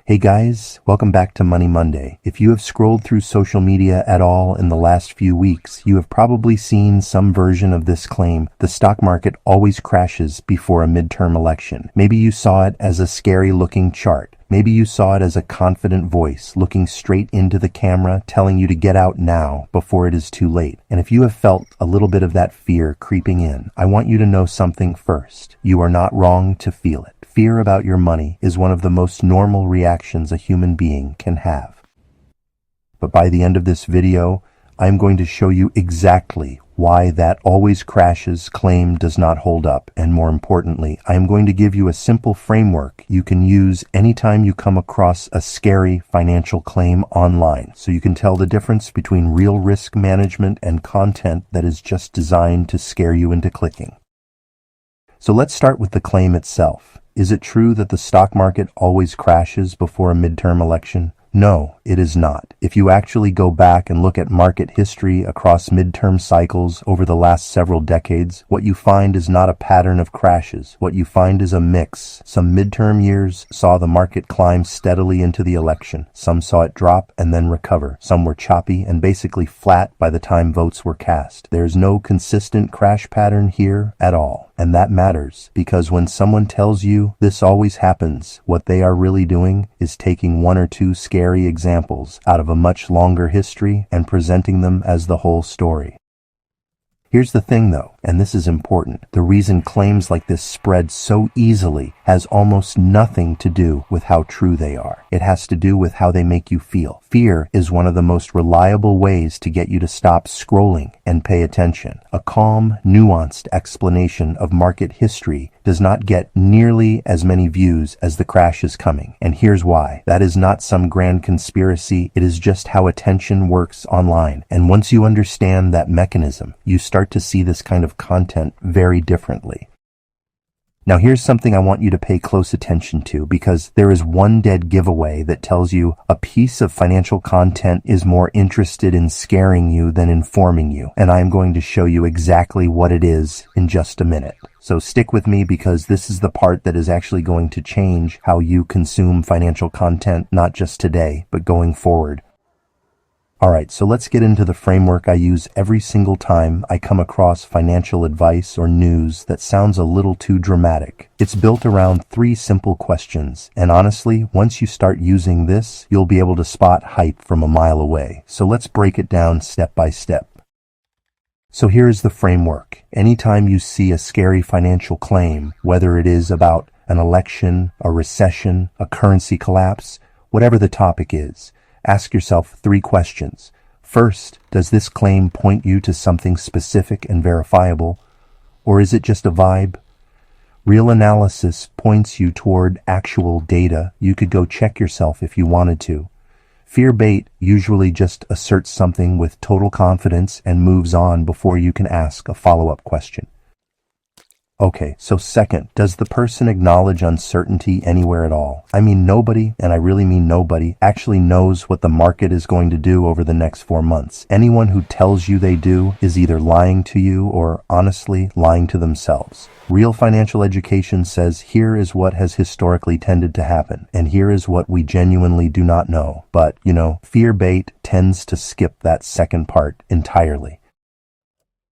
Hey guys, welcome back to Money Monday. If you have scrolled through social media at all in the last few weeks, you have probably seen some version of this claim: the stock market always crashes before a midterm election. Maybe you saw it as a scary looking chart. Maybe you saw it as a confident voice looking straight into the camera telling you to get out now before it is too late. And if you have felt a little bit of that fear creeping in, I want you to know something first. You are not wrong to feel it. Fear about your money is one of the most normal reactions a human being can have. But by the end of this video, I'm going to show you exactly why that always crashes claim does not hold up. And more importantly, I am going to give you a simple framework you can use anytime you come across a scary financial claim online, so you can tell the difference between real risk management and content that is just designed to scare you into clicking. So let's start with the claim itself. Is it true that the stock market always crashes before a midterm election? No, it is not. If you actually go back and look at market history across midterm cycles over the last several decades, what you find is not a pattern of crashes. What you find is a mix. Some midterm years saw the market climb steadily into the election. Some saw it drop and then recover. Some were choppy and basically flat by the time votes were cast. There's no consistent crash pattern here at all. And that matters, because when someone tells you this always happens, what they are really doing is taking one or two scary examples out of a much longer history and presenting them as the whole story. Here's the thing though, and this is important. The reason claims like this spread so easily has almost nothing to do with how true they are. It has to do with how they make you feel. Fear is one of the most reliable ways to get you to stop scrolling and pay attention. A calm, nuanced explanation of market history does not get nearly as many views as the crash is coming. And here's why. That is not some grand conspiracy. It is just how attention works online. And once you understand that mechanism, you start to see this kind of content very differently. Now here's something I want you to pay close attention to, because there is one dead giveaway that tells you a piece of financial content is more interested in scaring you than informing you. And I'm going to show you exactly what it is in just a minute. So stick with me, because this is the part that is actually going to change how you consume financial content, not just today, but going forward. Alright, so let's get into the framework I use every single time I come across financial advice or news that sounds a little too dramatic. It's built around 3 simple questions, and honestly, once you start using this, you'll be able to spot hype from a mile away. So let's break it down step by step. So here is the framework. Anytime you see a scary financial claim, whether it is about an election, a recession, a currency collapse, whatever the topic is, ask yourself 3 questions. First, does this claim point you to something specific and verifiable, or is it just a vibe? Real analysis points you toward actual data. You could go check yourself if you wanted to. Fear bait usually just asserts something with total confidence and moves on before you can ask a follow-up question. Okay, so second, does the person acknowledge uncertainty anywhere at all? I mean, nobody, and I really mean nobody, actually knows what the market is going to do over the next 4 months. Anyone who tells you they do is either lying to you or, honestly, lying to themselves. Real financial education says here is what has historically tended to happen, and here is what we genuinely do not know. But, fear bait tends to skip that second part entirely.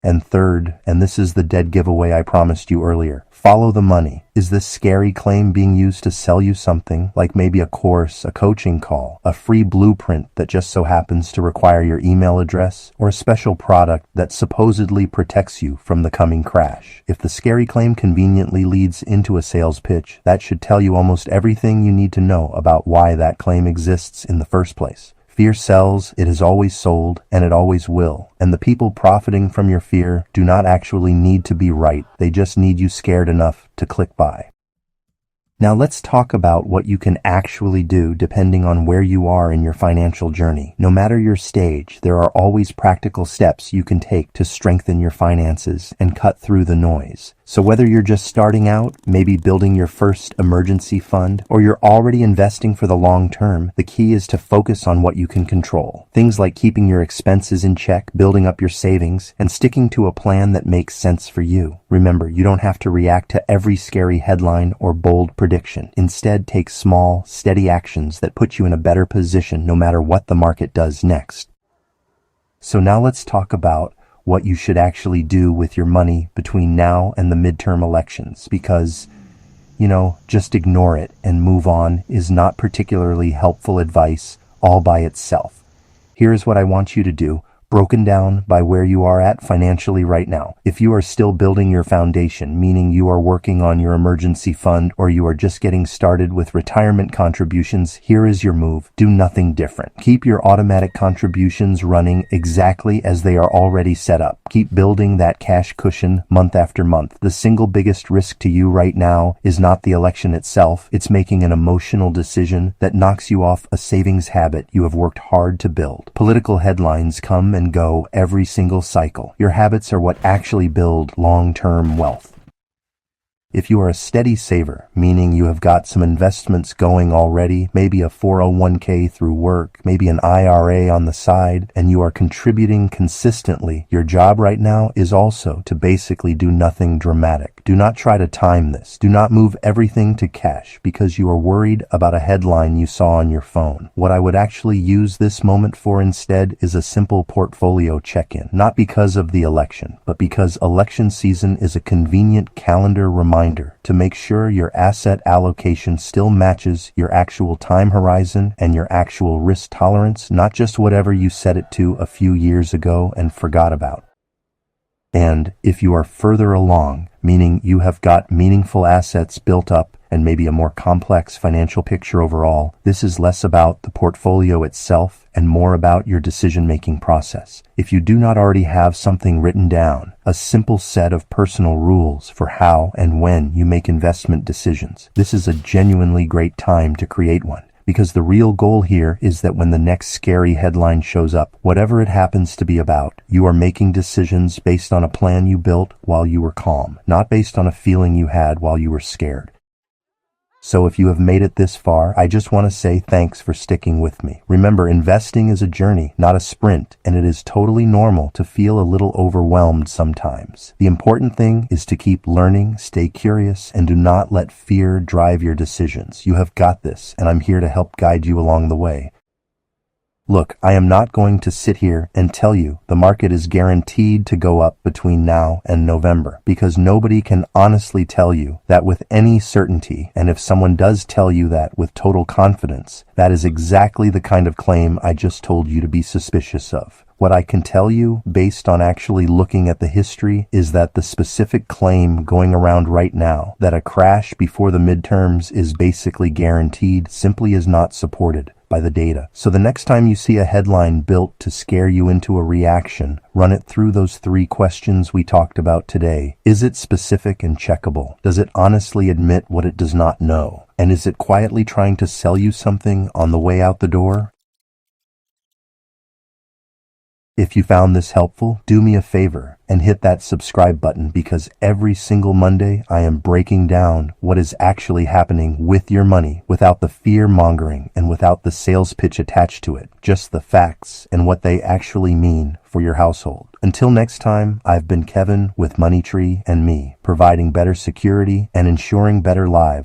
And third, and this is the dead giveaway I promised you earlier, follow the money. Is this scary claim being used to sell you something, like maybe a course, a coaching call, a free blueprint that just so happens to require your email address, or a special product that supposedly protects you from the coming crash? If the scary claim conveniently leads into a sales pitch, that should tell you almost everything you need to know about why that claim exists in the first place. Fear sells, it has always sold, and it always will. And the people profiting from your fear do not actually need to be right. They just need you scared enough to click buy. Now let's talk about what you can actually do depending on where you are in your financial journey. No matter your stage, there are always practical steps you can take to strengthen your finances and cut through the noise. So whether you're just starting out, maybe building your first emergency fund, or you're already investing for the long term, the key is to focus on what you can control. Things like keeping your expenses in check, building up your savings, and sticking to a plan that makes sense for you. Remember, you don't have to react to every scary headline or bold prediction. Instead, take small, steady actions that put you in a better position no matter what the market does next. So now let's talk about what you should actually do with your money between now and the midterm elections, because, just ignore it and move on is not particularly helpful advice all by itself. Here's what I want you to do, broken down by where you are at financially right now. If you are still building your foundation, meaning you are working on your emergency fund or you are just getting started with retirement contributions, here is your move. Do nothing different. Keep your automatic contributions running exactly as they are already set up. Keep building that cash cushion month after month. The single biggest risk to you right now is not the election itself. It's making an emotional decision that knocks you off a savings habit you have worked hard to build. Political headlines come and go every single cycle. Your habits are what actually build long-term wealth. If you are a steady saver, meaning you have got some investments going already, maybe a 401k through work, maybe an IRA on the side, and you are contributing consistently, your job right now is also to basically do nothing dramatic. Do not try to time this. Do not move everything to cash because you are worried about a headline you saw on your phone. What I would actually use this moment for instead is a simple portfolio check-in, not because of the election, but because election season is a convenient calendar reminder to make sure your asset allocation still matches your actual time horizon and your actual risk tolerance, not just whatever you set it to a few years ago and forgot about. And if you are further along, meaning you have got meaningful assets built up and maybe a more complex financial picture overall, this is less about the portfolio itself and more about your decision-making process. If you do not already have something written down, a simple set of personal rules for how and when you make investment decisions, this is a genuinely great time to create one. Because the real goal here is that when the next scary headline shows up, whatever it happens to be about, you are making decisions based on a plan you built while you were calm, not based on a feeling you had while you were scared. So if you have made it this far, I just want to say thanks for sticking with me. Remember, investing is a journey, not a sprint, and it is totally normal to feel a little overwhelmed sometimes. The important thing is to keep learning, stay curious, and do not let fear drive your decisions. You have got this, and I'm here to help guide you along the way. Look, I am not going to sit here and tell you the market is guaranteed to go up between now and November, because nobody can honestly tell you that with any certainty, and if someone does tell you that with total confidence, that is exactly the kind of claim I just told you to be suspicious of. What I can tell you, based on actually looking at the history, is that the specific claim going around right now, that a crash before the midterms is basically guaranteed, simply is not supported by the data. So the next time you see a headline built to scare you into a reaction, run it through those 3 questions we talked about today. Is it specific and checkable? Does it honestly admit what it does not know? And is it quietly trying to sell you something on the way out the door? If you found this helpful, do me a favor and hit that subscribe button, because every single Monday I am breaking down what is actually happening with your money without the fear mongering and without the sales pitch attached to it, just the facts and what they actually mean for your household. Until next time, I've been Kevin with Money Tree and Me, providing better security and ensuring better lives.